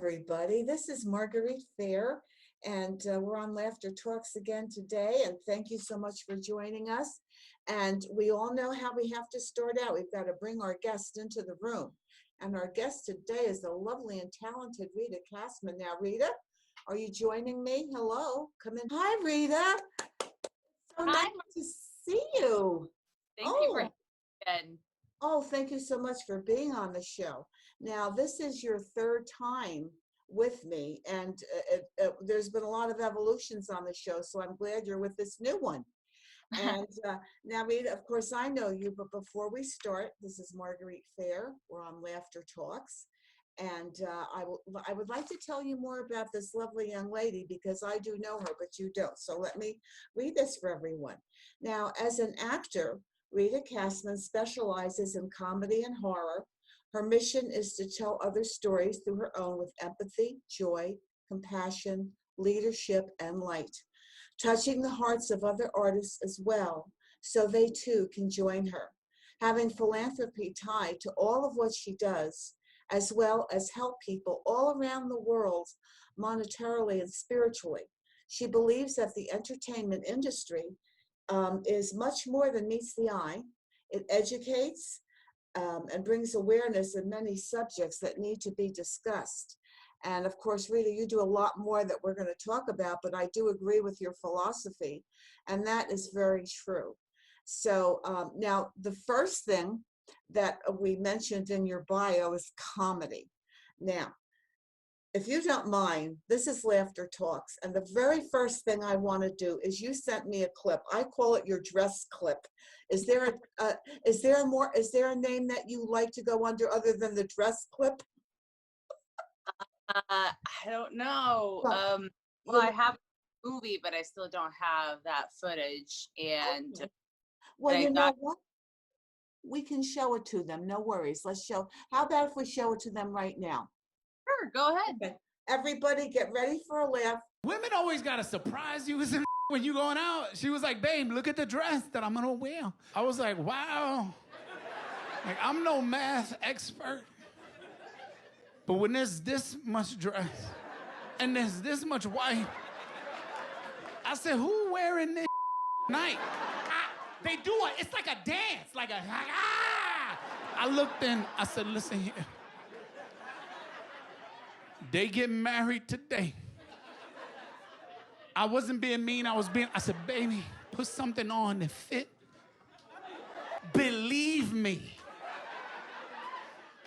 everybody. This is Marguerite Fair, and we're on Laughter Talks again today. And thank you so much for joining us. And we all know how we have to start out. We've got to bring our guest into the room. And our guest today is the lovely and talented Rita Casmen. Now, Rita, are you joining me? Hello, come in. Hi, Rita. So Hi. nice to see you. Thank you for having me. Oh, thank you so much for being on the show. Now, this is your third time with me, and there's been a lot of evolutions on the show, so I'm glad you're with this new one. And now, Rita, of course, I know you, but before we start, this is Marguerite Fair. We're on Laughter Talks. And I would like to tell you more about this lovely young lady because I do know her, but you don't. So let me read this for everyone. Now, as an actor, Rita Casmen specializes in comedy and horror. Her mission is to tell other stories through her own with empathy, joy, compassion, leadership, and light, touching the hearts of other artists as well, so they too can join her. Having philanthropy tied to all of what she does, as well as help people all around the world monetarily and spiritually. She believes that the entertainment industry is much more than meets the eye. It educates and brings awareness in many subjects that need to be discussed. And of course, Rita, you do a lot more that we're going to talk about, but I do agree with your philosophy, and that is very true. So now the first thing that we mentioned in your bio is comedy. Now, if you don't mind, this is Laughter Talks, and the very first thing I want to do is you sent me a clip. I call it your dress clip. Is there a name that you like to go under other than the dress clip? I don't know. Well, I have a movie, but I still don't have that footage. And okay. Well, you know what? We can show it to them. No worries. Let's show. How about if we show it to them right now? Sure, go ahead. Okay. Everybody get ready for a laugh. Women always got to surprise you when you going out. She was like, babe, look at the dress that I'm going to wear. I was like, wow. Like, I'm no math expert. But when there's this much dress and there's this much white, I said, who wearing this night? They do it. It's like a dance, like a, ah! I looked in, I said, listen here. They get married today. I wasn't being mean, I said, baby, put something on that fit. Believe me.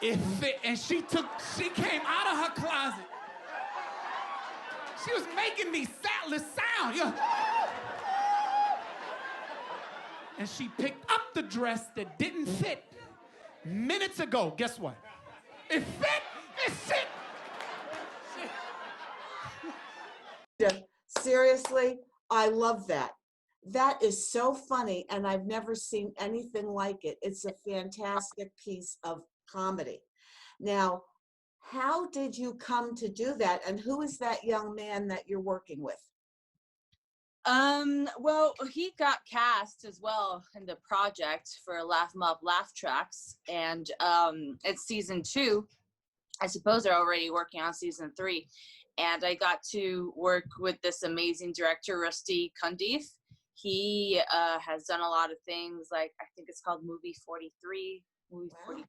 It fit, and she came out of her closet. She was making these sounds. You know? And she picked up the dress that didn't fit minutes ago. Guess what? It fit. It fit. Seriously, I love that. That is so funny, and I've never seen anything like it. It's a fantastic piece of comedy. Now, how did you come to do that, and who is that young man that you're working with? Well, he got cast as well in the project for Laugh 'Em Up Laugh Tracks, and it's season 2. I suppose they're already working on season 3, and I got to work with this amazing director, Rusty Cundiff. He has done a lot of things, like I think it's called Movie 43, Movie 42.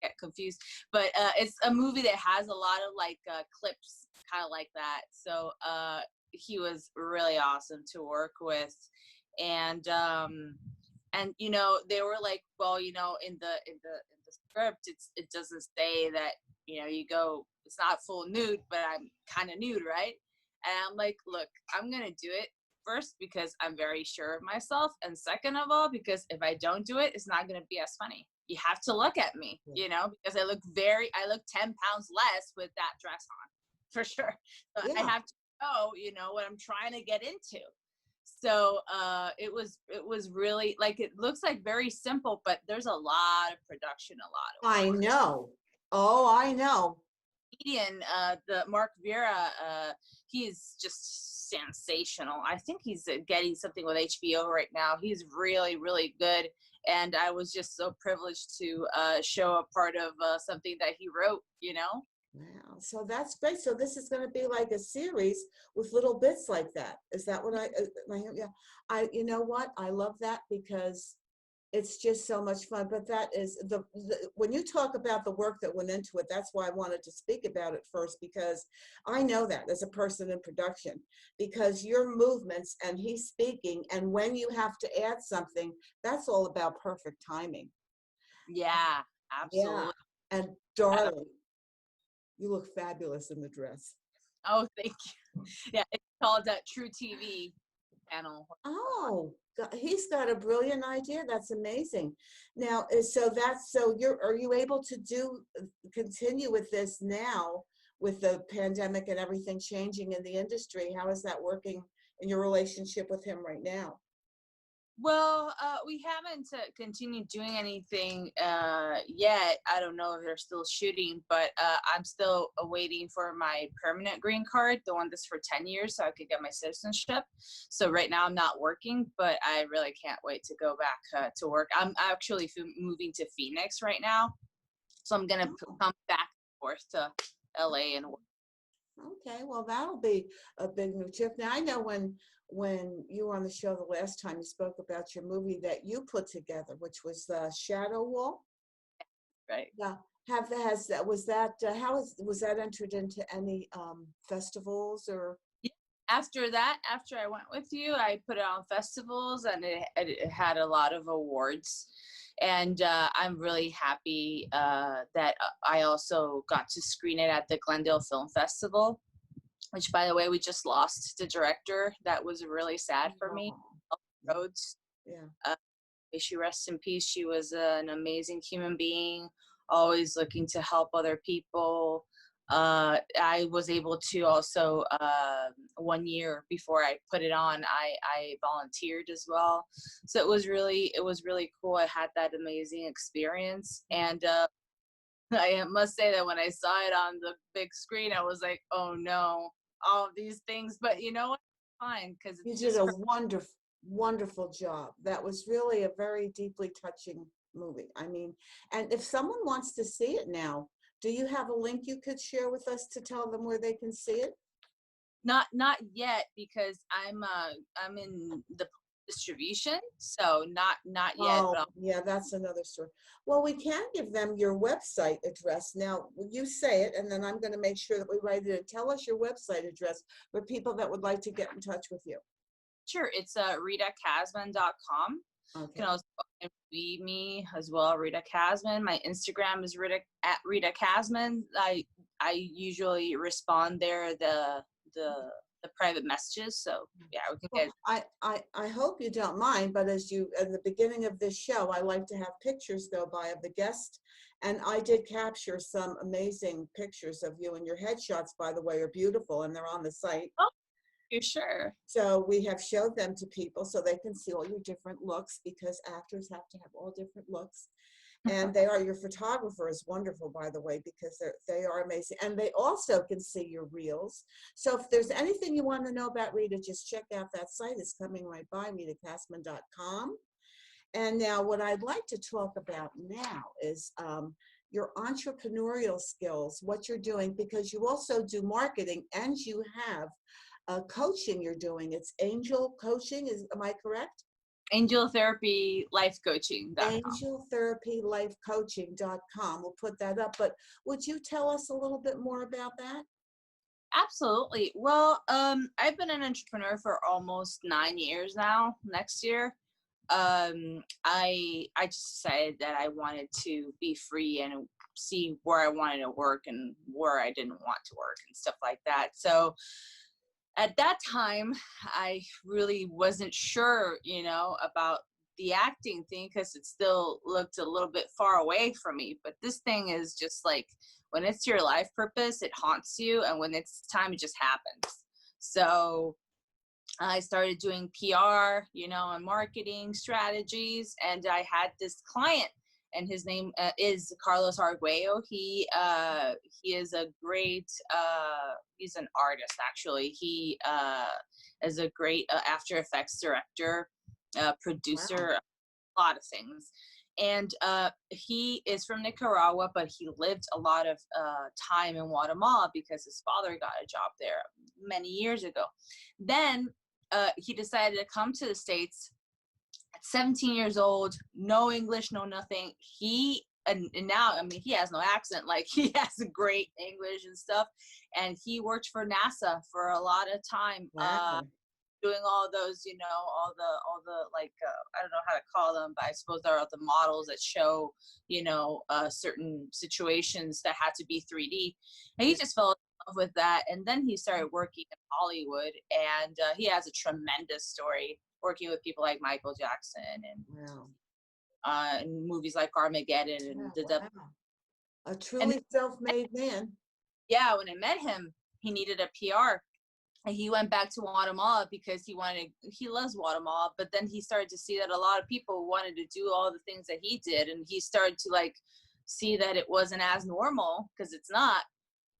Get confused, but it's a movie that has a lot of like clips, kind of like that. So he was really awesome to work with, and you know, they were like, well, you know, in the script, it doesn't say that, you know, you go, it's not full nude, but I'm kind of nude, right? And I'm like, look, I'm gonna do it first because I'm very sure of myself, and second of all, because if I don't do it, it's not gonna be as funny. You have to look at me, you know, because I look 10 pounds less with that dress on, for sure. So yeah. I have to know, you know, what I'm trying to get into. So it was really, like, it looks like very simple, but there's a lot of production, a lot of work. I know. Oh, I know. Comedian, the Mark Vera, he's just sensational. I think he's getting something with HBO right now. He's really, really good. And I was just so privileged to show a part of something that he wrote, you know? Wow. So that's great. So this is going to be like a series with little bits like that. Is that what yeah. You know what? I love that because it's just so much fun. But that is when you talk about the work that went into it, that's why I wanted to speak about it first, because I know that as a person in production, because your movements and he's speaking, and when you have to add something, that's all about perfect timing. Yeah, Yeah. absolutely. And darling, you look fabulous in the dress. Oh, thank you. Yeah, it's called True TV channel. Oh, he's got a brilliant idea. That's amazing. Now, so are you able to continue with this now with the pandemic and everything changing in the industry? How is that working in your relationship with him right now? Well, we haven't continued doing anything yet. I don't know if they're still shooting, but I'm still waiting for my permanent green card, the one that's for 10 years, so I could get my citizenship. So right now I'm not working, but I really can't wait to go back to work. I'm actually moving to Phoenix right now, so I'm gonna Oh, come back and forth to LA and work. okay, well, that'll be a big new trip. Now, I know when you were on the show the last time, you spoke about your movie that you put together, which was the Shadow Wall. Right. Yeah. Has that was that was that entered into any festivals or? After that, after I went with you, I put it on festivals, and it had a lot of awards. And I'm really happy that I also got to screen it at the Glendale Film Festival, which, by the way, we just lost the director. That was really sad for me. Oh, Rhodes, yeah. may she rest in peace. She was an amazing human being, always looking to help other people. I was able to also 1 year before I put it on, I volunteered as well. So it was really cool. I had that amazing experience, and I must say that when I saw it on the big screen, I was like, oh no, all of these things. But you know what? Fine, because You it's did just a her. wonderful job. That was really a very deeply touching movie. I mean, and if someone wants to see it now, do you have a link you could share with us to tell them where they can see it? Not yet, because I'm in the distribution, so not yet. Oh, But yeah, that's another story. Well, we can give them your website address. Now, you say it, and then I'm going to make sure that we write it in. Tell us your website address for people that would like to get in touch with you. sure, it's ritacasman.com. You can Okay. also read me as well, Rita Casmen. My Instagram is Rita Casmen. I usually respond there the the private messages. So yeah, we can Well, get. I hope you don't mind, but as you, at the beginning of this show, I like to have pictures go by of the guest. And I did capture some amazing pictures of you, and your headshots, by the way, are beautiful, and they're on the site. Oh, you're sure. So we have showed them to people so they can see all your different looks, because actors have to have all different looks. And your photographer is wonderful, by the way, because they are amazing. And they also can see your reels. So if there's anything you want to know about Rita, just check out that site. It's coming right by, ritacasman.com. And now what I'd like to talk about now is your entrepreneurial skills, what you're doing, because you also do marketing and you have coaching you're doing. It's angel coaching, am I correct? Angeltherapylifecoaching.com. Angeltherapylifecoaching.com. We'll put that up. But would you tell us a little bit more about that? Absolutely. Well, I've been an entrepreneur for almost 9 years now. Next year, I just decided that I wanted to be free and see where I wanted to work and where I didn't want to work and stuff like that. So at that time, I really wasn't sure, about the acting thing, because it still looked a little bit far away from me. But this thing is just like, when it's your life purpose, it haunts you. And when it's time, it just happens. So I started doing PR, and marketing strategies. And I had this client, and his name is Carlos Arguello. He is a great, he's an artist, actually. He is a great After Effects director, Wow. producer, a lot of things. And he is from Nicaragua, but he lived a lot of time in Guatemala because his father got a job there many years ago. Then he decided to come to the States at 17 years old, no English, no nothing. And now, I mean, he has no accent. Like, he has great English and stuff. And he worked for NASA for a lot of time. Wow. Doing all those, all the like, I don't know how to call them, but I suppose there are the models that show, certain situations that had to be 3D. And he just fell in love with that. And then he started working in Hollywood, and he has a tremendous story working with people like Michael Jackson and Wow. and movies like Armageddon and Yeah, the wow. A and truly self-made man. yeah, when I met him, he needed a PR. And he went back to Guatemala because he loves Guatemala, but then he started to see that a lot of people wanted to do all the things that he did. And he started to like see that it wasn't as normal, because it's not,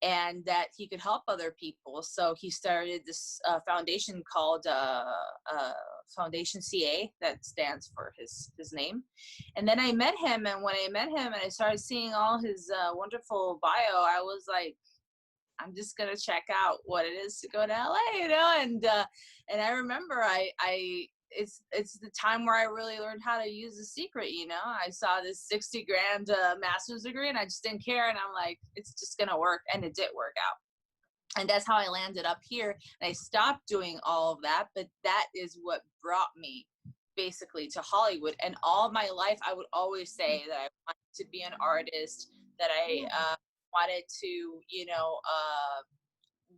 and that he could help other people. So he started this foundation called Foundation CA, that stands for his name. And then I met him, and when I met him and I started seeing all his wonderful bio, I was like, I'm just gonna check out what it is to go to LA, and I remember it's the time where I really learned how to use The Secret. I saw this 60 grand master's degree, and I just didn't care, and I'm like, it's just gonna work, and it did work out, and that's how I landed up here. And I stopped doing all of that, but that is what brought me basically to Hollywood. And all my life, I would always say that I wanted to be an artist, that I wanted to,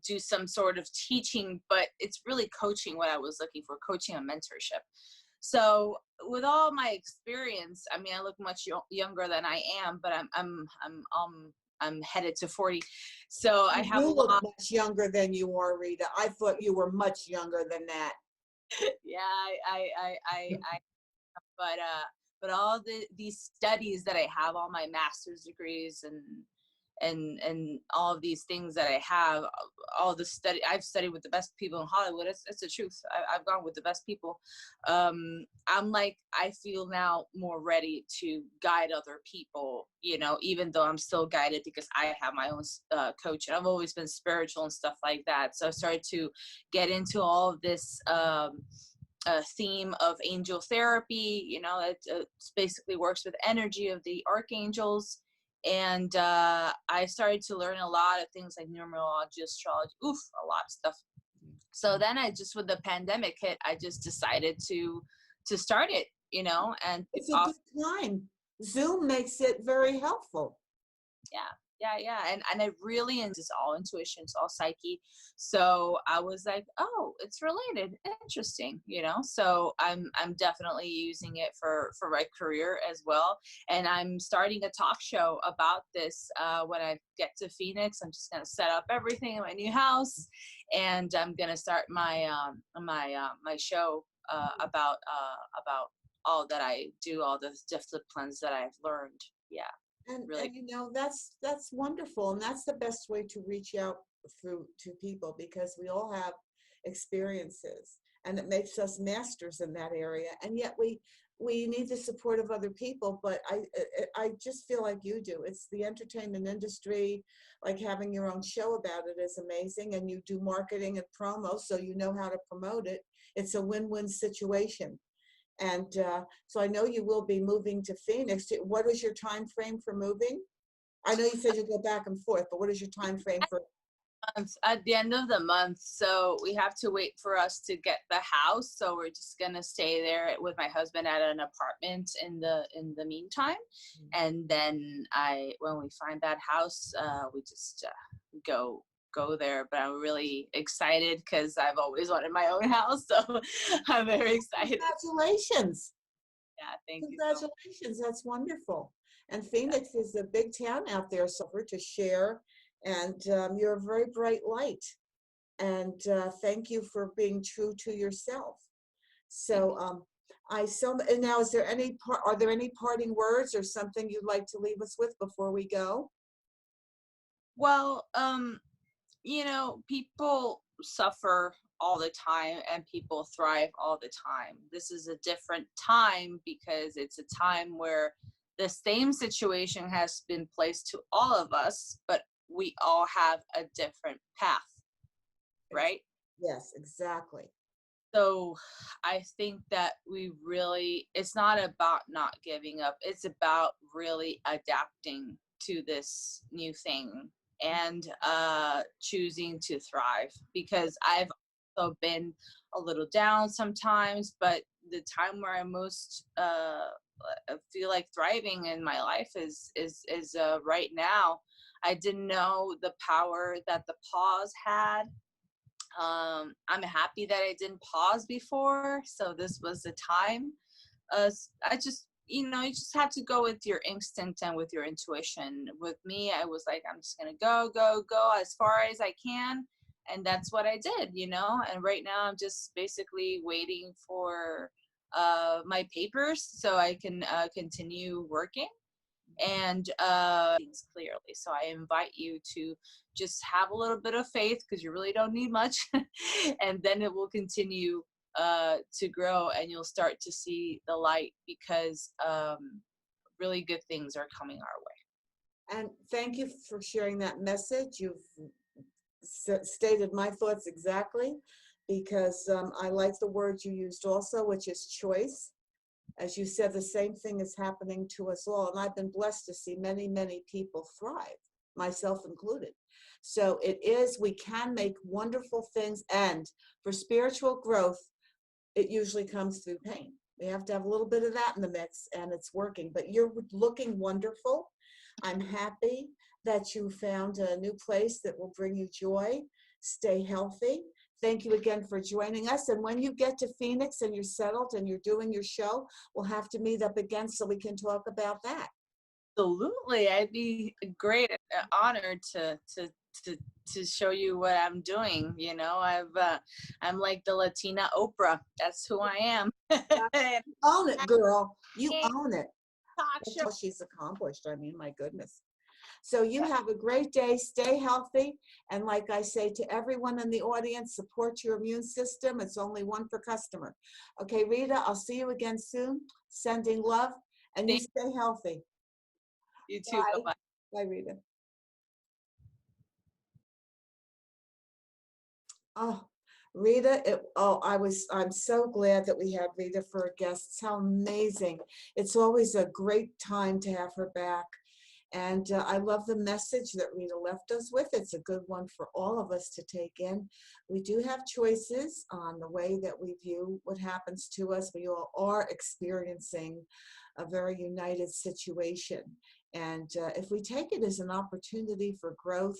do some sort of teaching, but it's really coaching what I was looking for, coaching and mentorship. So with all my experience, I mean, I look much younger than I am, but I'm headed to 40. So I have You a look lot. much younger than you are, Rita. I thought you were much younger than that. Yeah, but all these studies that I have, all my master's degrees and all of these things that I have, all the I've studied with the best people in Hollywood. It's the truth. I've gone with the best people. I'm like, I feel now more ready to guide other people, even though I'm still guided because I have my own coach, and I've always been spiritual and stuff like that. So I started to get into all of this theme of angel therapy. It basically works with energy of the archangels. And I started to learn a lot of things like numerology, astrology, a lot of stuff. So then with the pandemic hit, I just decided to start it, and It's a good time. Zoom makes it very helpful. Yeah. And I really, and it's all intuition, it's all psyche. So I was like, oh, it's related, interesting, So I'm definitely using it for my career as well. And I'm starting a talk show about this when I get to Phoenix. I'm just gonna set up everything in my new house, and I'm gonna start my my show about all that I do, all the disciplines that I've learned. Yeah. Really. And that's wonderful, and that's the best way to reach out to people, because we all have experiences, and it makes us masters in that area. And yet we need the support of other people. But I just feel like you do. It's the entertainment industry, like having your own show about it is amazing, and you do marketing and promo, so you know how to promote it. It's a win-win situation. And so I know you will be moving to Phoenix. What is your time frame for moving? I know you said you go back and forth, but what is your time frame for? At the end of the month, so we have to wait for us to get the house. So we're just gonna stay there with my husband at an apartment in the meantime, and then when we find that house, we just go there. But I'm really excited because I've always wanted my own house, so I'm very excited. Congratulations. Yeah, thank you. Congratulations, that's wonderful. And Phoenix is a big town out there, so for to share. And you're a very bright light. And thank you for being true to yourself. So and now, are there any parting words or something you'd like to leave us with before we go? Well, people suffer all the time and people thrive all the time. This is a different time because it's a time where the same situation has been placed to all of us, but we all have a different path, right? Yes, exactly. So I think that it's not about not giving up. It's about really adapting to this new thing and choosing to thrive, because I've also been a little down sometimes, but the time where I most feel like thriving in my life is right now. I didn't know the power that the pause had. I'm happy that I didn't pause before, so this was the time. I just, you just have to go with your instinct and with your intuition. With me, I was like, I'm just gonna go as far as I can, and that's what I did, And right now, I'm just basically waiting for my papers so I can continue working and things clearly. So I invite you to just have a little bit of faith, because you really don't need much, and then it will continue to grow, and you'll start to see the light, because really good things are coming our way. And thank you for sharing that message. You've stated my thoughts exactly, because I like the word you used also, which is choice. As you said, the same thing is happening to us all. And I've been blessed to see many, many people thrive, myself included. So we can make wonderful things. And for spiritual growth, it usually comes through pain. We have to have a little bit of that in the mix, and it's working. But you're looking wonderful. I'm happy that you found a new place that will bring you joy. Stay healthy. Thank you again for joining us. And when you get to Phoenix and you're settled and you're doing your show, we'll have to meet up again so we can talk about that. Absolutely. I'd be great, honored to show you what I'm doing. I'm like the Latina Oprah. That's who I am. Own it, girl. You own it. Talk That's show. what she's accomplished. I mean, my goodness. So you have a great day. Stay healthy. And like I say to everyone in the audience, support your immune system. It's only one per customer. Okay, Rita, I'll see you again soon. Sending love. And you stay healthy. You too. Bye. Bye-bye. Bye, Rita. Oh, Rita, I'm so glad that we had Rita for a guest. It's how amazing. It's always a great time to have her back. And I love the message that Rita left us with. It's a good one for all of us to take in. We do have choices on the way that we view what happens to us. We all are experiencing a very united situation. And if we take it as an opportunity for growth,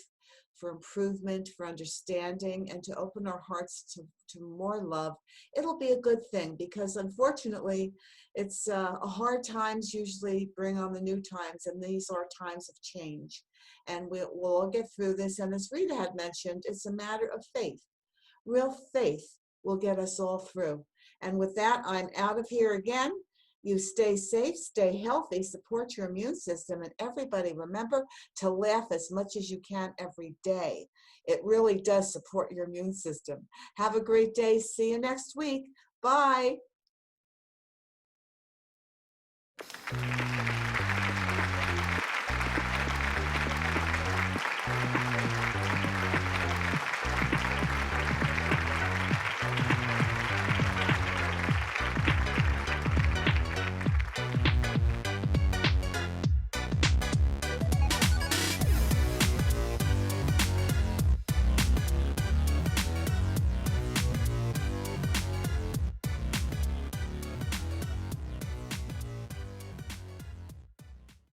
for improvement, for understanding, and to open our hearts to more love, it'll be a good thing, because unfortunately, it's hard times usually bring on the new times, and these are times of change. And we'll all get through this. And as Rita had mentioned, it's a matter of faith. Real faith will get us all through. And with that, I'm out of here again. You stay safe, stay healthy, support your immune system, and everybody remember to laugh as much as you can every day. It really does support your immune system. Have a great day. See you next week. Bye.